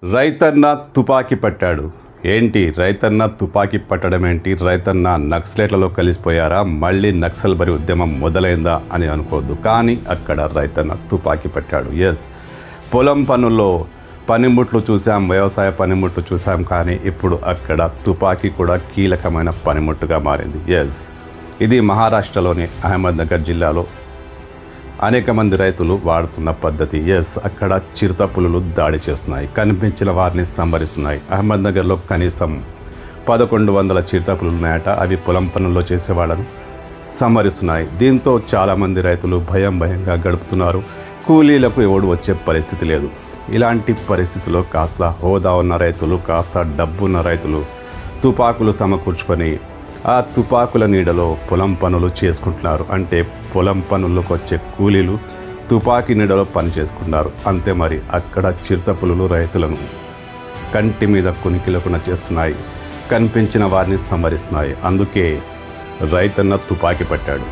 రైతన్న తుపాకీ పట్టాడు. ఏంటి రైతన్న తుపాకీ పట్టడం ఏంటి? రైతన్న నక్సలైట్లలో కలిసిపోయారా? మళ్ళీ నక్సల్ బరి ఉద్యమం మొదలైందా అని అనుకోవద్దు. కానీ అక్కడ రైతన్న తుపాకీ పట్టాడు. ఎస్, పొలం పనుల్లో పనిముట్లు చూసాం, వ్యవసాయ పనిముట్లు చూసాం. కానీ ఇప్పుడు అక్కడ తుపాకీ కూడా కీలకమైన పనిముట్టుగా మారింది. ఎస్, ఇది మహారాష్ట్రలోని అహ్మద్నగర్ జిల్లాలో అనేక మంది రైతులు వాడుతున్న పద్ధతి. ఎస్, అక్కడ చిరుతపులులు దాడి చేస్తున్నాయి, కనిపించిన వారిని సంహరిస్తున్నాయి. అహ్మద్నగర్లో కనీసం 1100 చిరుతపులులు ఉన్నాయట. అవి పొలం పనుల్లో చేసేవాళ్ళను సంహరిస్తున్నాయి. దీంతో చాలామంది రైతులు భయంగా గడుపుతున్నారు. కూలీలకు ఎవడు వచ్చే పరిస్థితి లేదు. ఇలాంటి పరిస్థితుల్లో కాస్త హోదా ఉన్న రైతులు, కాస్త డబ్బున్న రైతులు తుపాకులు సమకూర్చుకొని ఆ తుపాకుల నీడలో పొలం పనులు చేసుకుంటున్నారు. అంటే పొలం పనుల్లోకి వచ్చే కూలీలు తుపాకీ నీడలో పని చేసుకుంటున్నారు. అంతే మరి. అక్కడ చిరుతపులులు రైతులను కంటి మీద కునికిలకున చేస్తున్నాయి, కనిపించిన వారిని సంహరిస్తున్నాయి. అందుకే రైతన్న తుపాకీ పట్టాడు.